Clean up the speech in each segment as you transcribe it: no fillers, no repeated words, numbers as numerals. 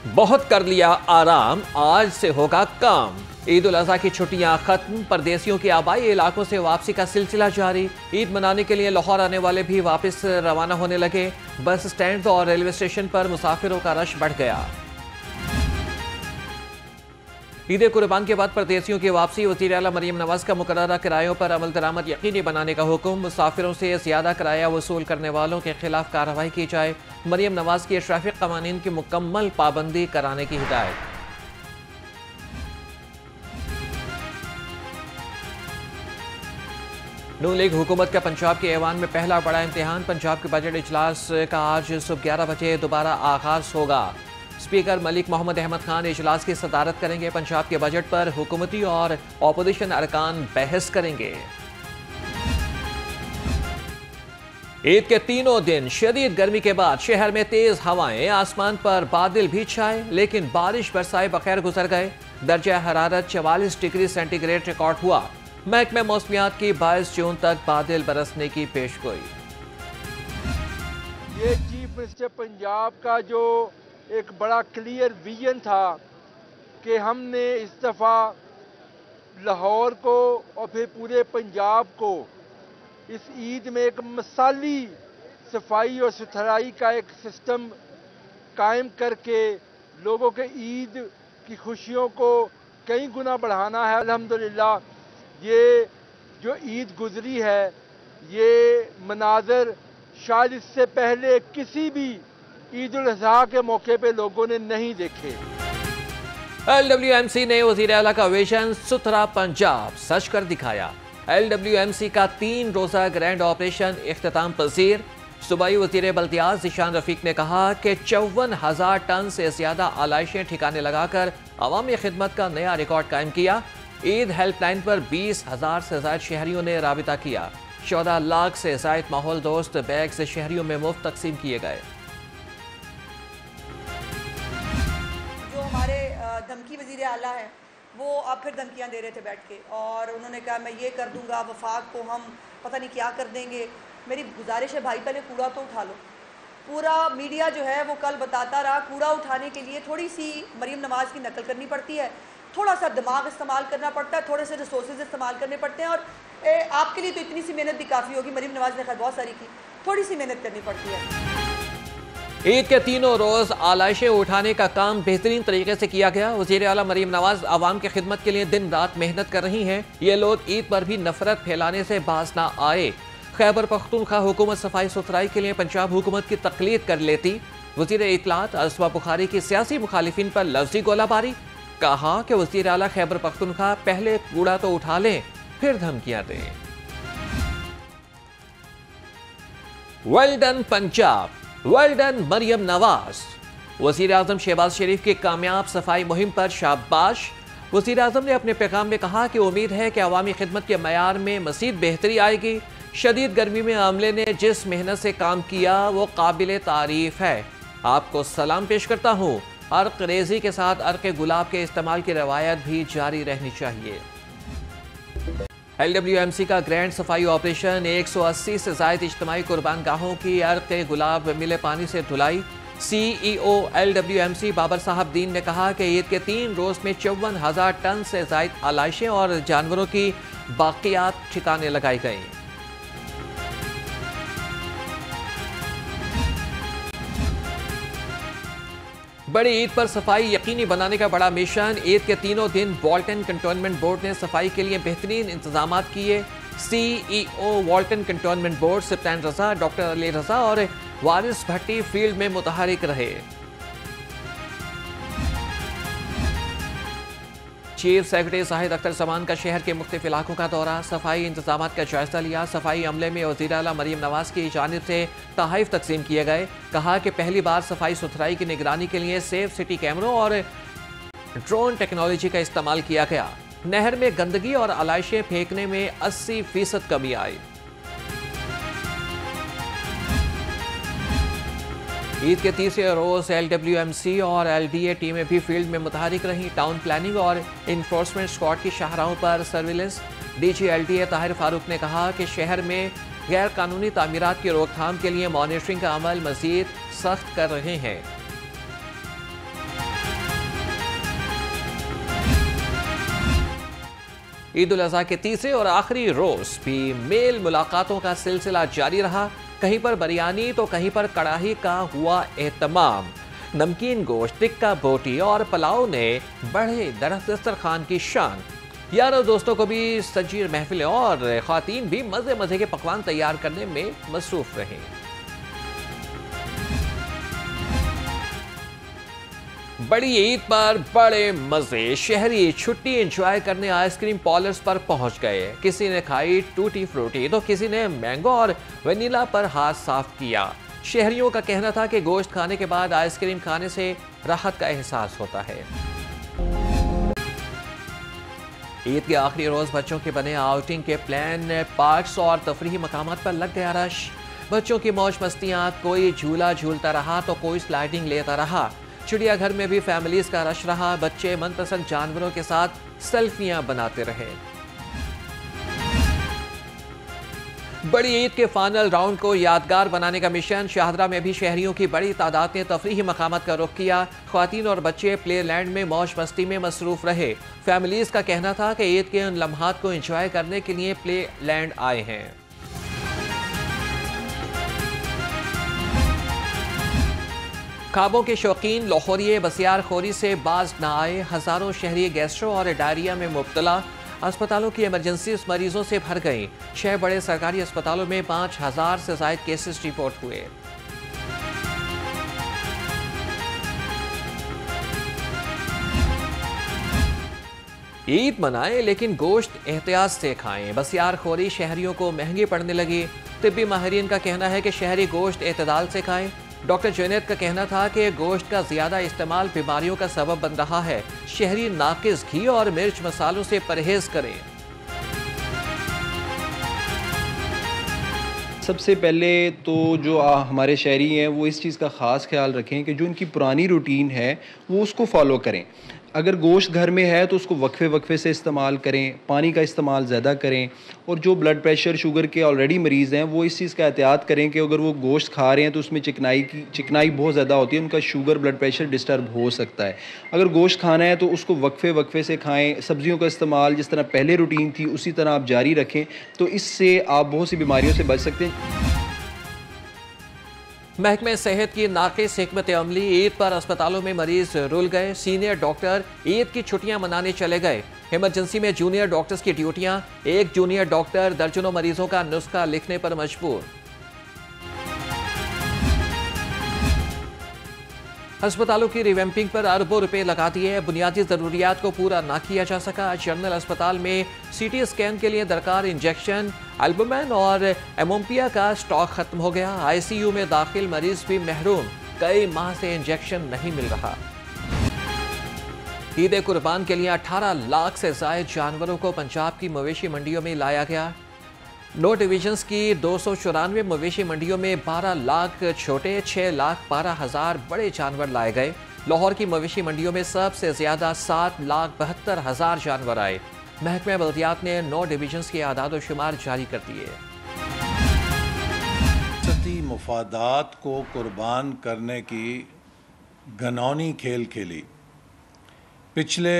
बहुत कर लिया आराम, आज से होगा काम। ईद उल अजहा की छुट्टियां खत्म, परदेसियों की आबाई इलाकों से वापसी का सिलसिला जारी। ईद मनाने के लिए लाहौर आने वाले भी वापस रवाना होने लगे। बस स्टैंड और रेलवे स्टेशन पर मुसाफिरों का रश बढ़ गया। ईद कुर्बान के बाद परदेसियों की वापसी, वज़ीर आला मरियम नवाज का मुकर्ररा किरायों पर अमल दरामद यकीनी बनाने का हुक्म। मुसाफिरों से ज्यादा किराया वसूल करने वालों के खिलाफ कार्रवाई की जाए। मरियम नवाज की ट्रैफिक कवानीन की मुकम्मल पाबंदी कराने की हिदायत। नून लीग हुकूमत का पंजाब के ऐवान में पहला बड़ा इम्तिहान। पंजाब के बजट इजलास का आज सुबह 11 बजे दोबारा आगाज होगा। स्पीकर मलिक मोहम्मद अहमद खान इजलास की सदारत करेंगे। पंजाब के बजट पर हुकूमती और ऑपोजिशन अरकान बहस करेंगे। ईद के तीनों दिन शदीद गर्मी के बाद शहर में तेज हवाएं, आसमान पर बादल भी छाए लेकिन बारिश बरसाए बगैर गुजर गए। दर्जा हरारत 44 डिग्री सेंटीग्रेड रिकॉर्ड हुआ। महकमे मौसमियात की 22 जून तक बादल बरसने की पेशगोई। ये चीफ मिनिस्टर पंजाब का जो एक बड़ा क्लियर विजन था कि हमने इस दफ़ा लाहौर को और फिर पूरे पंजाब को इस ईद में एक मिसाली सफाई और सुथराई का एक सिस्टम कायम करके लोगों के ईद की खुशियों को कई गुना बढ़ाना है। अल्हम्दुलिल्लाह ये जो ईद गुजरी है, ये मनाजर शायद इससे पहले किसी भी ईद उल अजहा के मौके पे लोगों ने नहीं देखे। LWMC ने वज़ीर आला का विजन सुथरा पंजाब सच कर दिखाया। LWMC का 3 रोजा ग्रैंड ऑपरेशन इख्तिताम पजीर। सूबाई वज़ीर बल्दियात ज़ीशान रफीक ने कहा कि 54,000 टन से ज्यादा आलाइशें ठिकाने लगाकर अवामी खिदमत का नया रिकॉर्ड कायम किया। ईद हेल्पलाइन पर 20,000 से ज्यादा शहरियों ने राबिता किया। 14 लाख से ज्यादा माहौल दोस्त बैग्स शहरियों में मुफ्त तकसीम किए गए। धमकी वज़ीर आला है वो अब फिर धमकियां दे रहे थे बैठ के, और उन्होंने कहा मैं ये कर दूंगा, वफाक को हम पता नहीं क्या कर देंगे। मेरी गुजारिश है भाई, पहले कूड़ा तो उठा लो। पूरा मीडिया जो है वो कल बताता रहा, कूड़ा उठाने के लिए थोड़ी सी मरियम नवाज की नकल करनी पड़ती है, थोड़ा सा दिमाग इस्तेमाल करना पड़ता है, थोड़े से रिसोर्सेज इस्तेमाल करने पड़ते हैं। और आपके लिए तो इतनी सी मेहनत भी काफ़ी होगी, मरियम नवाज ने खैर बहुत सारी की, थोड़ी सी मेहनत करनी पड़ती है। ईद के तीनों रोज आलाइशें उठाने का काम बेहतरीन तरीके से किया गया। वज़ीर आला मरियम नवाज आवाम की खिदमत के लिए दिन रात मेहनत कर रही हैं। ये लोग ईद पर भी नफरत फैलाने से बाज ना आए। खैबर पख्तूनख्वा हुकूमत सफाई सुथराई के लिए पंजाब हुकूमत की तकलीद कर लेती। वज़ीर इत्तलात असवा बुखारी की सियासी मुखालिफिन पर लफ्जी गोलाबारी। कहा कि वज़ीर आला खैबर पख्तूनख्वा पहले कूड़ा तो उठा लें फिर धमकियां दें। Well done Punjab, well done Maryam Nawaz. वज़ीर आज़म शहबाज शरीफ की कामयाब सफाई मुहिम पर शाबाश। वज़ीर आज़म ने अपने पैगाम में कहा कि उम्मीद है कि अवामी खिदमत के मयार में मज़ीद बेहतरी आएगी। शदीद गर्मी में अमले ने जिस मेहनत से काम किया वो काबिल तारीफ है। आपको सलाम पेश करता हूँ। अर्क रेजी के साथ अर्क गुलाब के इस्तेमाल की रवायत भी जारी रहनी चाहिए। LWMC का ग्रैंड सफाई ऑपरेशन 180 से ज्यादा इज्तिमाई कुर्बान गाहों की अर्क गुलाब मिले पानी से धुलाई। CEO LWMC बाबर साहब दीन ने कहा कि ईद के 3 रोज में 54,000 टन से ज्यादा आलाइशें और जानवरों की बाकियात ठिकाने लगाई गई। बड़ी ईद पर सफाई यकीनी बनाने का बड़ा मिशन। ईद के तीनों दिन वॉल्टन कंटोनमेंट बोर्ड ने सफाई के लिए बेहतरीन इंतजाम किए। CEO वॉल्टन कंटोनमेंट बोर्ड सुल्तान रजा, डॉक्टर अली रजा और वारिस भट्टी फील्ड में मुतहरिक रहे। चीफ सेक्रेटरी शाहिद अख्तर समान का शहर के मुख्तलिफ इलाकों का दौरा, सफाई इंतजामात का जायजा लिया। सफाई अमले में वज़ीर आला मरियम नवाज की जानिब से तोहफ़े तकसीम किए गए। कहा कि पहली बार सफाई सुथराई की निगरानी के लिए सेफ सिटी कैमरों और ड्रोन टेक्नोलॉजी का इस्तेमाल किया गया। नहर में गंदगी और आलाइशें फेंकने में 80% कमी आई। ईद के तीसरे रोज LWMC और LDA टीमें भी फील्ड में मुतहरिक रहीं। टाउन प्लानिंग और इन्फोर्समेंट स्क्वाड की शाहराहों पर surveillance. DG LDA Tahir Farooq ने कहा कि शहर में गैर कानूनी तामीरात की रोकथाम के लिए मॉनिटरिंग का अमल मजीद सख्त कर रहे हैं। ईद उल अज़हा के तीसरे और आखिरी रोज भी मेल मुलाकातों का सिलसिला जारी रहा। कहीं पर बिरयानी तो कहीं पर कड़ाही का हुआ एहतमाम। नमकीन गोश्त, टिक्का बोटी और पुलाव ने बढ़े दस्तरखान की शान। यारों दोस्तों को भी सजी महफिलें और ख्वातीन भी मजे मजे के पकवान तैयार करने में मसरूफ रहे। बड़ी ईद पर बड़े मजे, शहरी छुट्टी एंजॉय करने आइसक्रीम पार्लर्स पर पहुंच गए। किसी ने खाई टूटी फ्रूटी तो किसी ने मैंगो और वनीला पर हाथ साफ किया। शहरियों का कहना था कि गोश्त खाने के बाद आइसक्रीम खाने से राहत का एहसास होता है। ईद के आखिरी रोज बच्चों के बने आउटिंग के प्लान, पार्क्स और तफरीही मकामात पर लग गया रश। बच्चों की मौज मस्तियां, कोई झूला झूलता रहा तो कोई स्लाइडिंग लेता रहा। चिड़ियाघर में भी फैमिलीज का रश रहा। बच्चे मनपसंद जानवरों के साथ सेल्फियां बनाते रहे। बड़ी ईद के फाइनल राउंड को यादगार बनाने का मिशन। शाहदरा में भी शहरियों की बड़ी तादाद ने तफरीही मकामात का रुख किया। ख्वातीन और बच्चे प्ले लैंड में मौज मस्ती में मसरूफ रहे। फैमिलीज का कहना था कि ईद के उन लम्हात को एंजॉय करने के लिए प्ले लैंड आए हैं। ख्वाबों के शौकीन लाहौरिये बसियारखोरी से बाज न आए। हजारों शहरी गैस्ट्रो और डायरिया में मुब्तला। अस्पतालों की इमरजेंसी मरीजों से भर गई। 6 बड़े सरकारी अस्पतालों में 5000 से ज्यादा केसेस रिपोर्ट हुए। ईद मनाएं लेकिन गोश्त एहतियात से खाएं। बसियारखोरी शहरियों को महंगी पड़ने लगी। तिब्बी माहिरीन का कहना है कि शहरी गोश्त एतदाल से खाएं। डॉक्टर जुनैद का कहना था कि गोश्त का ज्यादा इस्तेमाल बीमारियों का सबब बन रहा है। शहरी नाकिस घी और मिर्च मसालों से परहेज करें। सबसे पहले तो जो हमारे शहरी हैं वो इस चीज़ का ख़ास ख्याल रखें कि जो इनकी पुरानी रूटीन है वो उसको फॉलो करें। अगर गोश्त घर में है तो उसको वक्फे वक्फे से इस्तेमाल करें, पानी का इस्तेमाल ज़्यादा करें। और जो ब्लड प्रेशर शुगर के ऑलरेडी मरीज़ हैं वो इस चीज़ का एहतियात करें कि अगर वो गोश्त खा रहे हैं तो उसमें चिकनाई बहुत ज़्यादा होती है, उनका शुगर ब्लड प्रेशर डिस्टर्ब हो सकता है। अगर गोश्त खाना है तो उसको वक्फे वक्फे से खाएँ। सब्ज़ियों का इस्तेमाल जिस तरह पहले रूटीन थी उसी तरह आप जारी रखें, तो इससे आप बहुत सी बीमारियों से बच सकते हैं। महकमे सेहत की नाकिस हिकमत अमली। ईद पर अस्पतालों में मरीज रुल गए। सीनियर डॉक्टर ईद की छुट्टियां मनाने चले गए। इमरजेंसी में जूनियर डॉक्टर्स की ड्यूटियां। एक जूनियर डॉक्टर दर्जनों मरीजों का नुस्खा लिखने पर मजबूर। अस्पतालों की रिवैम्पिंग पर अरबों रुपए लगा दिए। बुनियादी जरूरियात को पूरा ना किया जा सका। जनरल अस्पताल में सीटी स्कैन के लिए दरकार इंजेक्शन, एल्बुमिन और एमोपिया का स्टॉक खत्म हो गया। आईसीयू में दाखिल मरीज भी महरूम। कई माह से इंजेक्शन नहीं मिल रहा। ईद कुर्बान के लिए 18 लाख से ज्यादा जानवरों को पंजाब की मवेशी मंडियों में लाया गया। 9 डिवीजन्स की 294 मवेशी मंडियों में 12 लाख छोटे, 6,12,000 बड़े जानवर लाए गए। लाहौर की मवेशी मंडियों में सबसे ज्यादा 7,72,000 जानवर आए। महकमे बल्दियात ने 9 डिवीजन्स के आदाद शुमार जारी कर दिए। सती मुफादात को कुर्बान करने की घनौनी खेल खेली। पिछले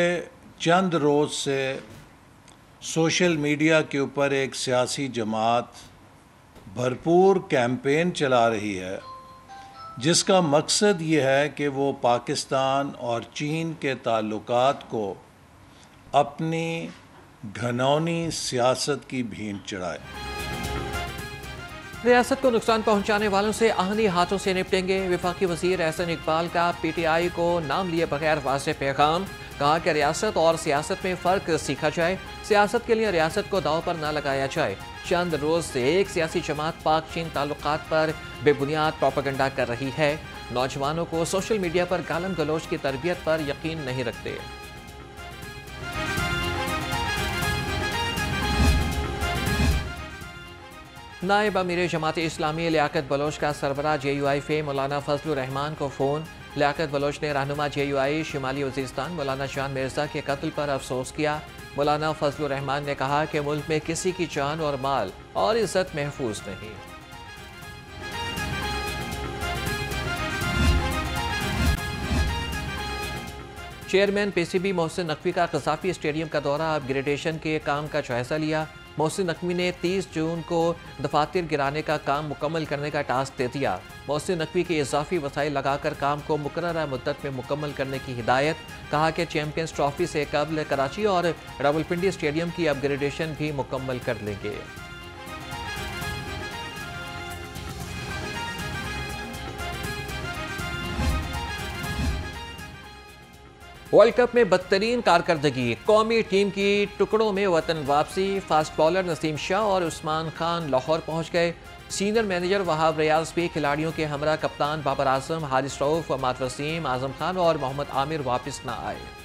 चंद रोज से सोशल मीडिया के ऊपर एक सियासी जमात भरपूर कैंपेन चला रही है जिसका मकसद ये है कि वो पाकिस्तान और चीन के ताल्लुकात को अपनी घनौनी सियासत की भींट चढ़ाए। रियासत को नुकसान पहुंचाने वालों से आहनी हाथों से निपटेंगे। वफाकी वजीर एहसन इकबाल का पीटीआई को नाम लिए बगैर वाज़ेह पैगाम। कहा कि रियासत और सियासत में फ़र्क सीखा जाए। सियासत के लिए रियासत को दाव पर न लगाया जाए। चंद रोज से एक सियासी जमात पाक चीन ताल्लुकात पर बेबुनियाद प्रोपेगेंडा कर रही है। नौजवानों को सोशल मीडिया पर गालम गलोच की तरबियत पर यकीन नहीं रखते। नायब अमीर जमात इस्लामी लियाकत बलोच का सरबराह JUI फे मौलाना फजलुर रहमान को फ़ोन। लियाकत बलोच ने रहनुमा JUI शिमाली वज़ीरिस्तान मौलाना जान मिर्ज़ा के कत्ल पर अफसोस किया। मौलाना फजलुर रहमान ने कहा कि मुल्क में किसी की जान और माल और इज्जत महफूज नहीं। चेयरमैन पीसीबी मोहसिन नकवी का कसाफी स्टेडियम का दौरा, अपग्रेडेशन के काम का जायजा लिया। मोहसिन नकवी ने 30 जून को दफातर गिराने का काम मुकम्मल करने का टास्क दे दिया। मोहसिन नकवी के इजाफी वसाइल लगाकर काम को मुकर्ररा मुद्दत में मुकम्मल करने की हिदायत। कहा कि चैंपियंस ट्रॉफी से कबल कराची और रावलपिंडी स्टेडियम की अपग्रेडेशन भी मुकम्मल कर लेंगे। वर्ल्ड कप में बदतरीन कारकर्दगी, कौमी टीम की टुकड़ों में वतन वापसी। फास्ट बॉलर नसीम शाह और उस्मान खान लाहौर पहुंच गए। सीनियर मैनेजर वहाब रियाज भी खिलाड़ियों के हमरा कप्तान बाबर आजम, हारिस रऊफ, अमाद वसीम, आजम खान और मोहम्मद आमिर वापस न आए।